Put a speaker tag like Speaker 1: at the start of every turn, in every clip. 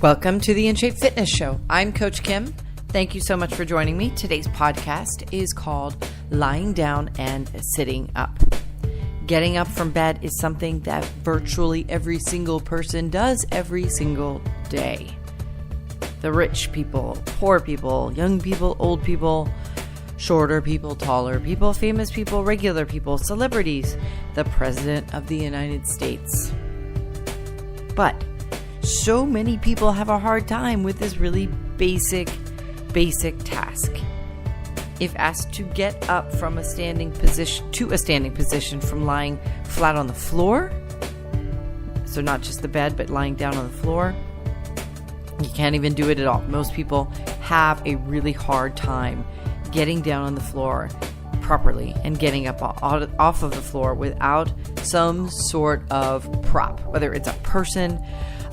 Speaker 1: Welcome to the InShape Fitness Show. I'm Coach Kim. Thank you so much for joining me. Today's podcast is called Lying Down and Sitting Up. Getting up from bed is something that virtually every single person does every single day. The rich people, poor people, young people, old people, shorter people, taller people, famous people, regular people, celebrities, the President of the United States. But so many people have a hard time with this really basic task. If asked to get up from a standing position from lying flat on the floor, so not just the bed, but lying down on the floor, you can't even do it at all. Most people have a really hard time getting down on the floor properly and getting up off of the floor without some sort of prop, whether it's a person,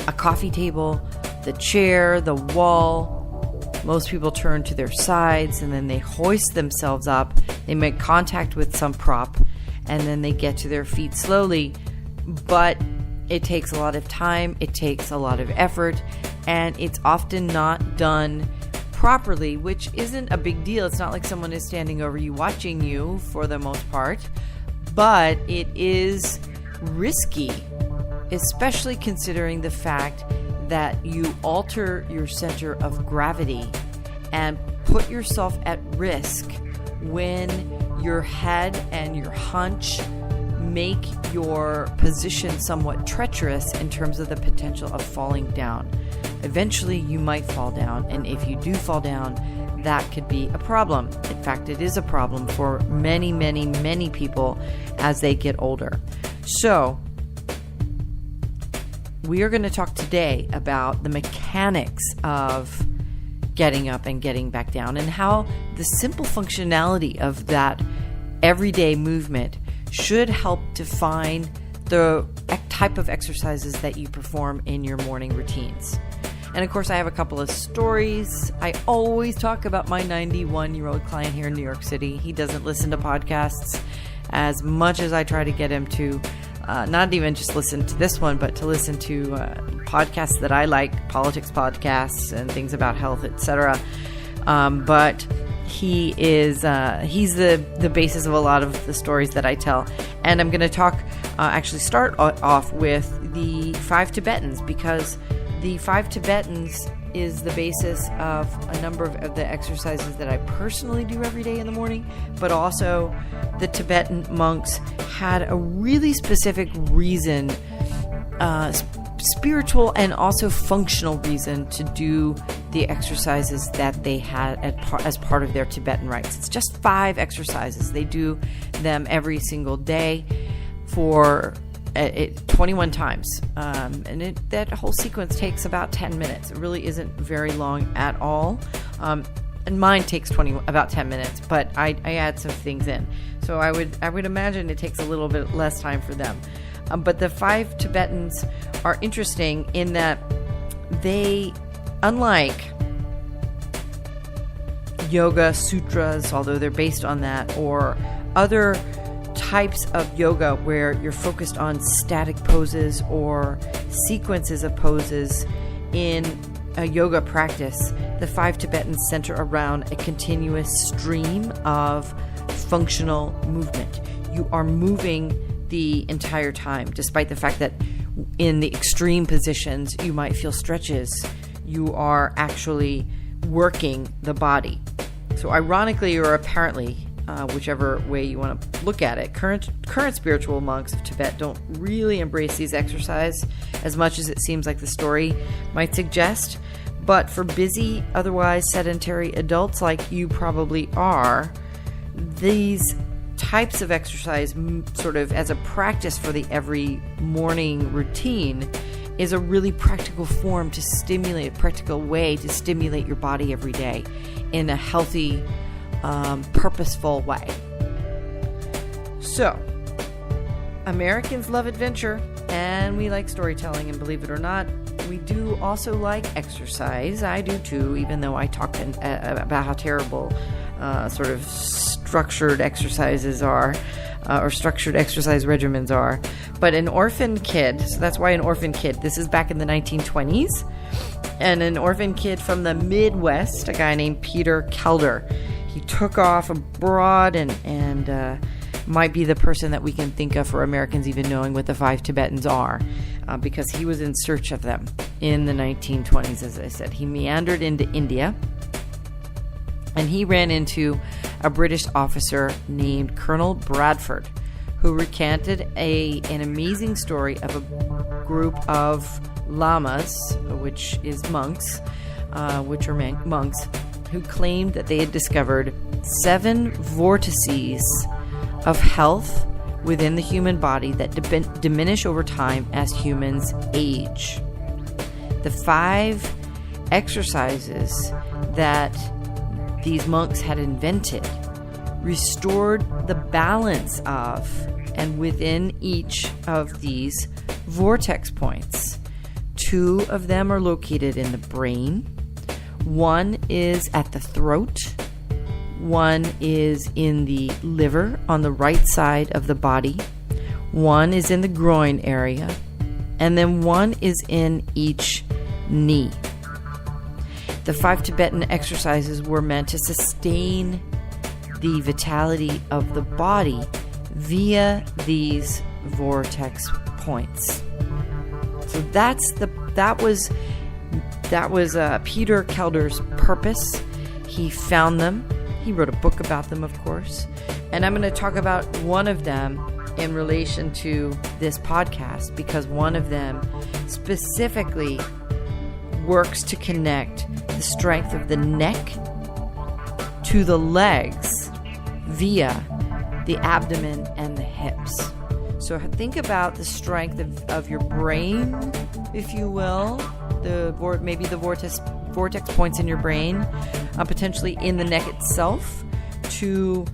Speaker 1: a coffee table, the chair, the wall. Most people turn to their sides and then they hoist themselves up. They make contact with some prop and then they get to their feet slowly. But it takes a lot of time, it takes a lot of effort, and it's often not done properly, which isn't a big deal. It's not like someone is standing over you watching you for the most part, but it is risky, especially considering the fact that you alter your center of gravity and put yourself at risk when your head and your hunch make your position somewhat treacherous in terms of the potential of falling down. Eventually, you might fall down, and if you do fall down, that could be a problem. In fact, it is a problem for many people as they get older. So, we are going to talk today about the mechanics of getting up and getting back down and how the simple functionality of that everyday movement should help define the type of exercises that you perform in your morning routines. And of course, I have a couple of stories. I always talk about my 91-year-old client here in New York City. He doesn't listen to podcasts as much as I try to get him to. Not even just listen to this one, but to listen to podcasts that I like, politics podcasts and things about health, etc. But he is he's the basis of a lot of the stories that I tell. And I'm going to actually start off with the 5 Tibetans, because the 5 Tibetans is the basis of a number of the exercises that I personally do every day in the morning, but also the Tibetan monks had a really specific reason, spiritual and also functional reason, to do the exercises that they had as part of their Tibetan rites. It's just 5 exercises. They do them every single day for 21 times, and that whole sequence takes about 10 minutes. It really isn't very long at all, and mine takes about 10 minutes, but I add some things in, so I would imagine it takes a little bit less time for them. But the 5 Tibetans are interesting in that they, unlike yoga sutras, although they're based on that, or other types of yoga where you're focused on static poses or sequences of poses in a yoga practice, the 5 Tibetans center around a continuous stream of functional movement. You are moving the entire time, despite the fact that in the extreme positions you might feel stretches. You are actually working the body. So ironically or apparently, whichever way you want to look at it, current spiritual monks of Tibet don't really embrace these exercises as much as it seems like the story might suggest. But for busy, otherwise sedentary adults like you probably are, these types of exercise, sort of as a practice for the every morning routine, is a really practical way to stimulate your body every day in a healthy, purposeful way. So, Americans love adventure, and we like storytelling, and believe it or not, we do also like exercise. I do too, even though I talk about how terrible sort of structured exercises are. or structured exercise regimens are. But an orphan kid, so that's why an orphan kid, this is back in the 1920s, and an orphan kid from the Midwest, a guy named Peter Kelder, he took off abroad and might be the person that we can think of for Americans even knowing what the 5 Tibetans are, because he was in search of them in the 1920s, as I said. He meandered into India, and he ran into a British officer named Colonel Bradford, who recanted an amazing story of a group of lamas, which is monks, monks, who claimed that they had discovered 7 vortices of health within the human body that diminish over time as humans age. The 5 exercises that these monks had invented restored the balance of and within each of these vortex points. 2 of them are located in the brain. 1 is at the throat. 1 is in the liver on the right side of the body. 1 is in the groin area. And then 1 is in each knee. The 5 Tibetan exercises were meant to sustain the vitality of the body via these vortex points. So that was Peter Kelder's purpose. He found them. He wrote a book about them, of course. And I'm going to talk about one of them in relation to this podcast, because one of them specifically works to connect the strength of the neck to the legs via the abdomen and the hips. So think about the strength of your brain, if you will, maybe the vortex points in your brain, potentially in the neck itself, to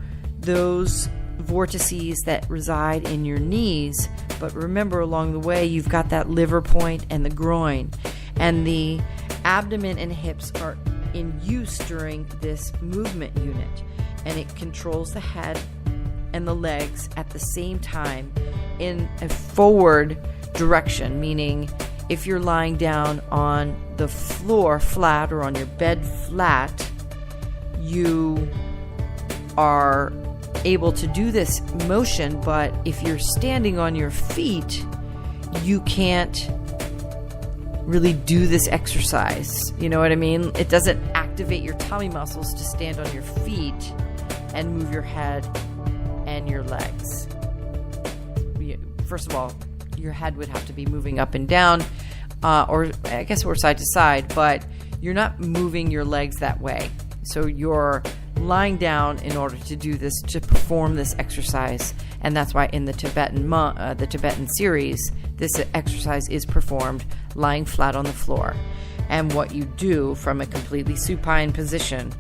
Speaker 1: those vortices that reside in your knees. But remember, along the way, you've got that liver point and the groin, and the abdomen and hips are in use during this movement unit, and it controls the head and the legs at the same time in a forward direction, meaning if you're lying down on the floor flat or on your bed flat, you are able to do this motion. But if you're standing on your feet, you can't really do this exercise. You know what I mean? It doesn't activate your tummy muscles to stand on your feet and move your head and your legs. First of all, your head would have to be moving up and down, or side to side, but you're not moving your legs that way. So you're lying down in order to do this, to perform this exercise. And that's why in the Tibetan series, this exercise is performed lying flat on the floor. And what you do from a completely supine position,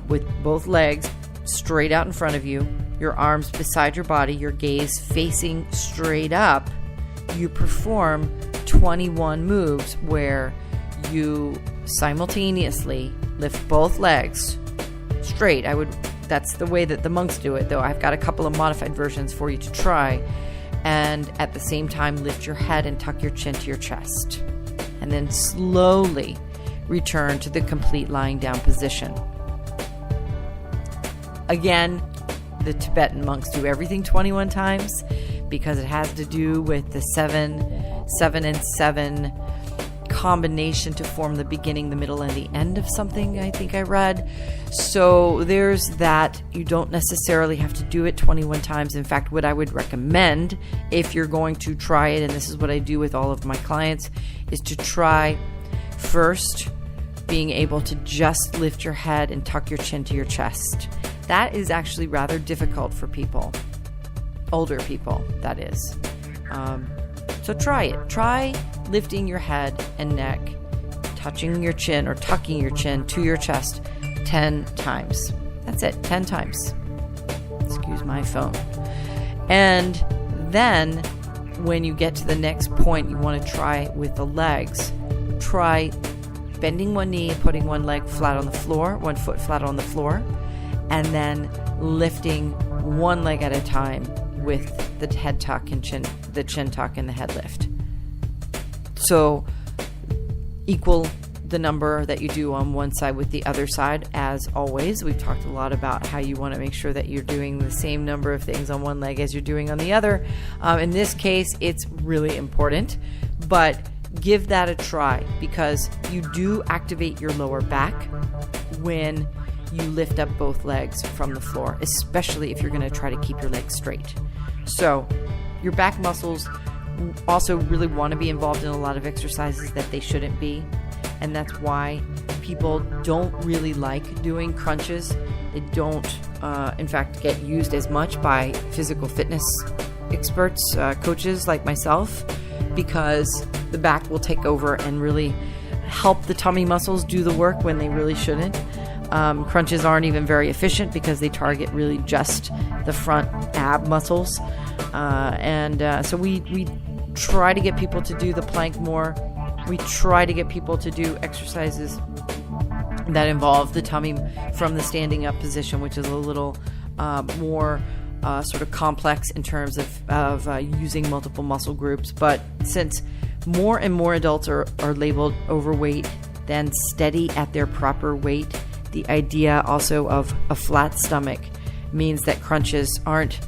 Speaker 1: with both legs straight out in front of you, your arms beside your body, your gaze facing straight up, you perform 21 moves where you simultaneously lift both legs straight. That's the way that the monks do it, though I've got a couple of modified versions for you to try. And at the same time, lift your head and tuck your chin to your chest. And then slowly return to the complete lying down position. Again, the Tibetan monks do everything 21 times because it has to do with the 7 and 7 combination to form the beginning, the middle, and the end of something, I think I read. So there's that. You don't necessarily have to do it 21 times. In fact, what I would recommend, if you're going to try it, and this is what I do with all of my clients, is to try first being able to just lift your head and tuck your chin to your chest. That is actually rather difficult for people, older people, that is. So try it. Try lifting your head and neck, touching your chin or tucking your chin to your chest 10 times. That's it, 10 times. Excuse my phone. And then when you get to the next point, you want to try with the legs. Try bending one knee, putting one leg flat on the floor, one foot flat on the floor, and then lifting one leg at a time with the head tuck and the chin tuck and the head lift. So equal the number that you do on one side with the other side. As always, we've talked a lot about how you want to make sure that you're doing the same number of things on one leg as you're doing on the other. In this case, it's really important, but give that a try, because you do activate your lower back when you lift up both legs from the floor, especially if you're going to try to keep your legs straight. So your back muscles also really want to be involved in a lot of exercises that they shouldn't be. And that's why people don't really like doing crunches. They don't, in fact, get used as much by physical fitness experts, coaches like myself, because the back will take over and really help the tummy muscles do the work when they really shouldn't. Crunches aren't even very efficient because they target really just the front ab muscles. So we try to get people to do the plank more. We try to get people to do exercises that involve the tummy from the standing up position, which is a little more sort of complex in terms of using multiple muscle groups. But since more and more adults are labeled overweight than steady at their proper weight, the idea also of a flat stomach means that crunches aren't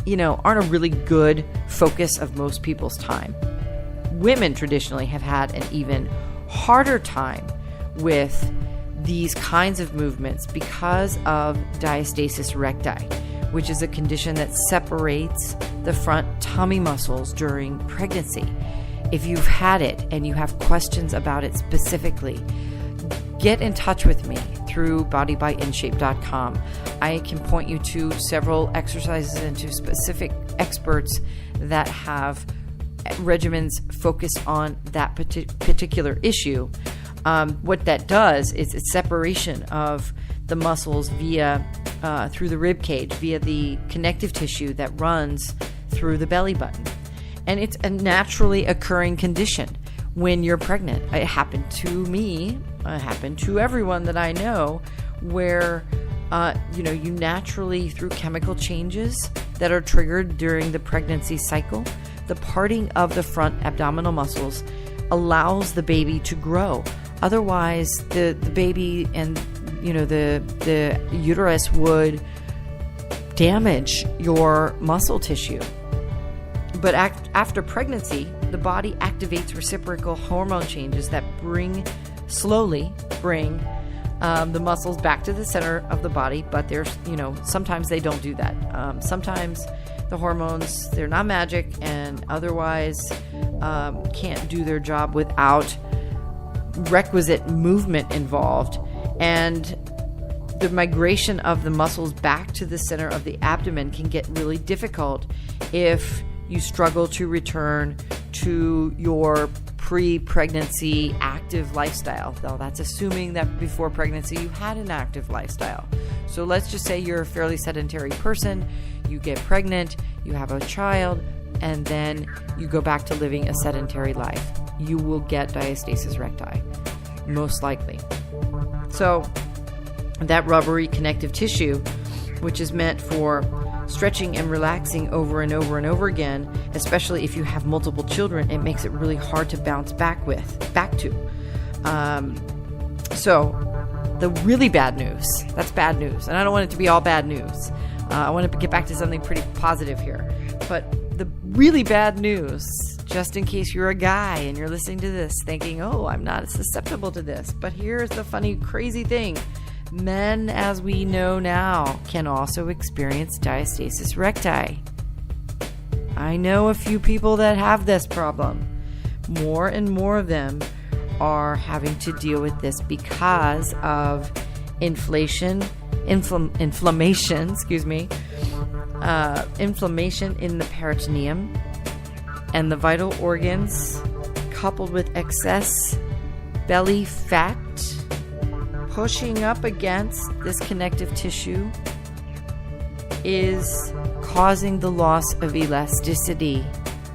Speaker 1: a really good focus of most people's time. Women traditionally have had an even harder time with these kinds of movements because of diastasis recti, which is a condition that separates the front tummy muscles during pregnancy. If you've had it and you have questions about it specifically, get in touch with me through bodybyInShape.com. I can point you to several exercises and to specific experts that have regimens focused on that particular issue. What that does is it's separation of the muscles through the rib cage, via the connective tissue that runs through the belly button. And it's a naturally occurring condition when you're pregnant. It happened to me, it happened to everyone that I know, where you naturally, through chemical changes that are triggered during the pregnancy cycle, the parting of the front abdominal muscles allows the baby to grow. Otherwise, the baby and the uterus would damage your muscle tissue. But after pregnancy, the body activates reciprocal hormone changes that slowly bring the muscles back to the center of the body. But sometimes they don't do that. Sometimes the hormones, they're not magic, and otherwise can't do their job without requisite movement involved. And the migration of the muscles back to the center of the abdomen can get really difficult if you struggle to return to your pre-pregnancy active lifestyle. Though that's assuming that before pregnancy you had an active lifestyle. So let's just say you're a fairly sedentary person, you get pregnant, you have a child, and then you go back to living a sedentary life. You will get diastasis recti, most likely. So that rubbery connective tissue, which is meant for stretching and relaxing over and over and over again, especially if you have multiple children, it makes it really hard to bounce back to. So the really bad news, that's bad news, and I don't want it to be all bad news. I want to get back to something pretty positive here. But the really bad news, just in case you're a guy and you're listening to this thinking, oh, I'm not susceptible to this. But here's the funny, crazy thing. Men, as we know now, can also experience diastasis recti. I know a few people that have this problem. More and more of them are having to deal with this because of inflammation in the peritoneum and the vital organs, coupled with excess belly fat pushing up against this connective tissue, is causing the loss of elasticity,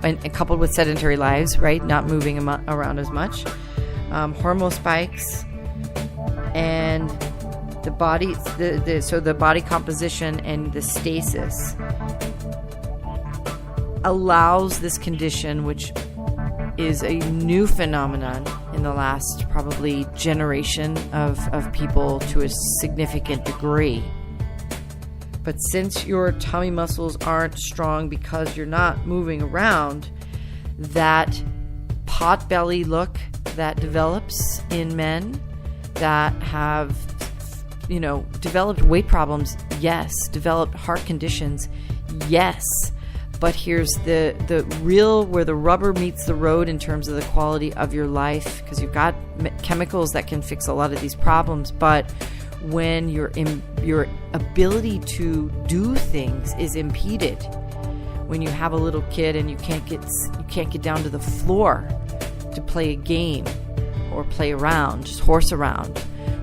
Speaker 1: and coupled with sedentary lives, right? Not moving around as much, hormone spikes, and the body, so the body composition and the stasis allows this condition, which is a new phenomenon in the last probably generation of people to a significant degree. But since your tummy muscles aren't strong because you're not moving around, that pot belly look that develops in men that have, developed weight problems, yes. Developed heart conditions, yes. But here's the real, where the rubber meets the road in terms of the quality of your life, because you've got chemicals that can fix a lot of these problems. But when your ability to do things is impeded, when you have a little kid and you can't get down to the floor to play a game or play around, just horse around,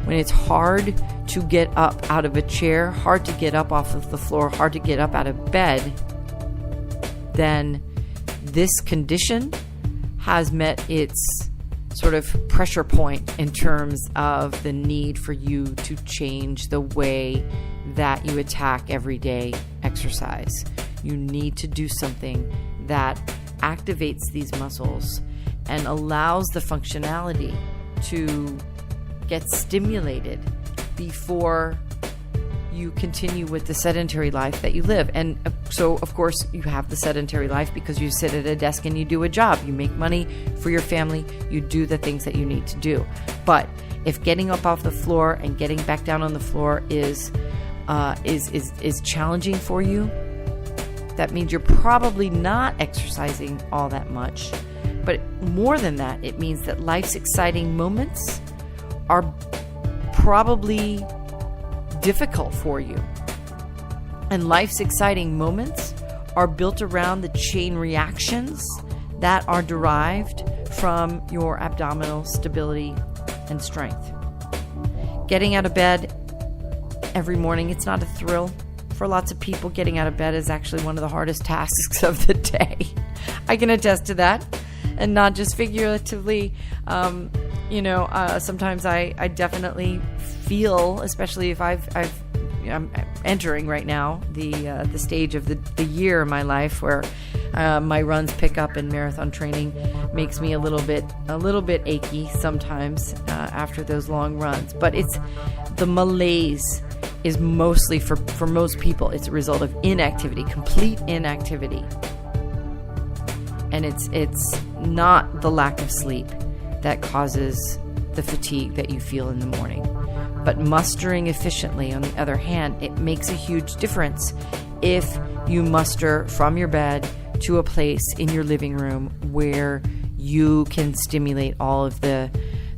Speaker 1: when it's hard to get up out of a chair, hard to get up off of the floor, hard to get up out of bed, then this condition has met its sort of pressure point in terms of the need for you to change the way that you attack everyday exercise. You need to do something that activates these muscles and allows the functionality to get stimulated before you continue with the sedentary life that you live. And so, of course, you have the sedentary life because you sit at a desk and you do a job. You make money for your family. You do the things that you need to do. But if getting up off the floor and getting back down on the floor is challenging for you, that means you're probably not exercising all that much. But more than that, it means that life's exciting moments are probably difficult for you. And life's exciting moments are built around the chain reactions that are derived from your abdominal stability and strength. Getting out of bed every morning, it's not a thrill. For lots of people, getting out of bed is actually one of the hardest tasks of the day. I can attest to that, and not just figuratively. Sometimes I definitely feel, especially if I'm entering right now the stage of the year in my life where my runs pick up and marathon training makes me a little bit achy sometimes after those long runs. But it's the malaise is mostly for most people. It's a result of inactivity, complete inactivity, and it's not the lack of sleep that causes the fatigue that you feel in the morning. But mustering efficiently, on the other hand, it makes a huge difference if you muster from your bed to a place in your living room where you can stimulate all of the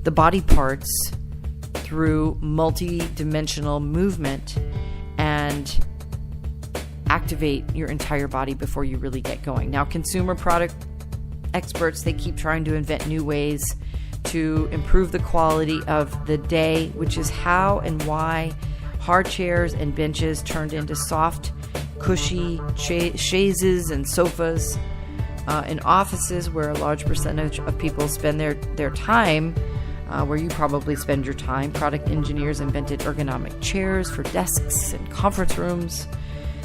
Speaker 1: body parts through multi-dimensional movement and activate your entire body before you really get going. Now, consumer product experts, they keep trying to invent new ways to improve the quality of the day, which is how and why hard chairs and benches turned into soft, cushy chaises and sofas in offices where a large percentage of people spend their time, where you probably spend your time. Product engineers invented ergonomic chairs for desks and conference rooms.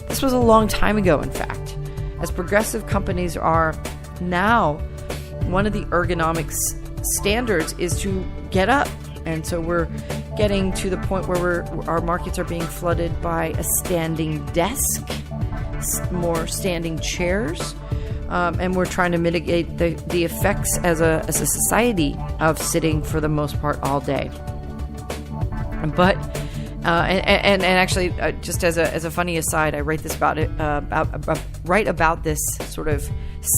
Speaker 1: This was a long time ago, in fact. As progressive companies are now, one of the ergonomics standards is to get up. And so we're getting to the point where our markets are being flooded by a standing desk, more standing chairs, and we're trying to mitigate the effects as a society of sitting for the most part all day. But and actually, just as a funny aside, I write this write about this sort of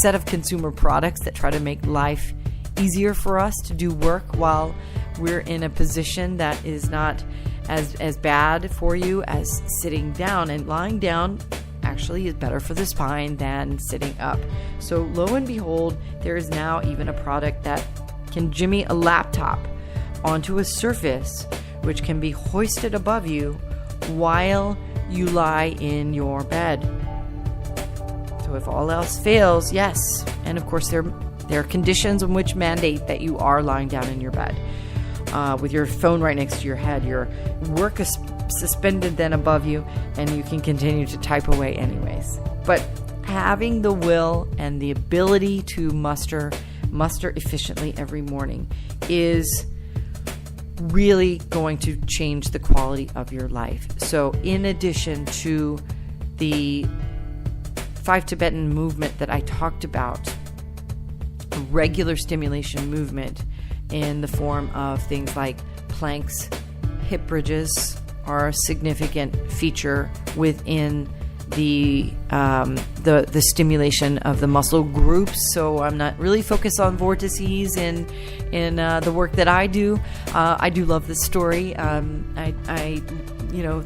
Speaker 1: set of consumer products that try to make life easier for us to do work while we're in a position that is not as bad for you as sitting down. And lying down actually is better for the spine than sitting up. So lo and behold, there is now even a product that can jimmy a laptop onto a surface which can be hoisted above you while you lie in your bed. So if all else fails, yes, and of course there are conditions in which mandate that you are lying down in your bed with your phone right next to your head, your suspended then above you, and you can continue to type away anyways. But having the will and the ability to muster efficiently every morning is really going to change the quality of your life. So in addition to the 5 Tibetan movement that I talked about, regular stimulation movement in the form of things like planks, hip bridges are a significant feature within the stimulation of the muscle groups. So I'm not really focused on vortices in the work that I do. I do love this story. I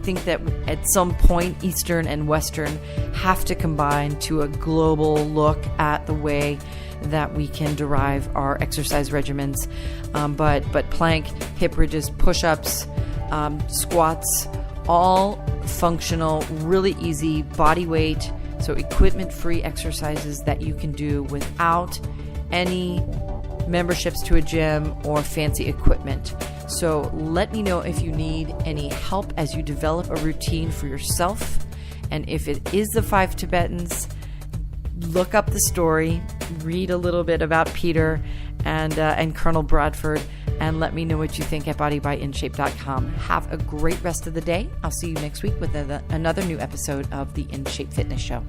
Speaker 1: think that at some point Eastern and Western have to combine to a global look at the way that we can derive our exercise regimens. But plank, hip bridges, push-ups, squats, all functional, really easy body weight, so equipment-free exercises that you can do without any memberships to a gym or fancy equipment. So let me know if you need any help as you develop a routine for yourself. And if it is the 5 Tibetans, look up the story, read a little bit about Peter and Colonel Bradford, and let me know what you think at bodybyInShape.com. Have a great rest of the day. I'll see you next week with another new episode of the InShape Fitness Show.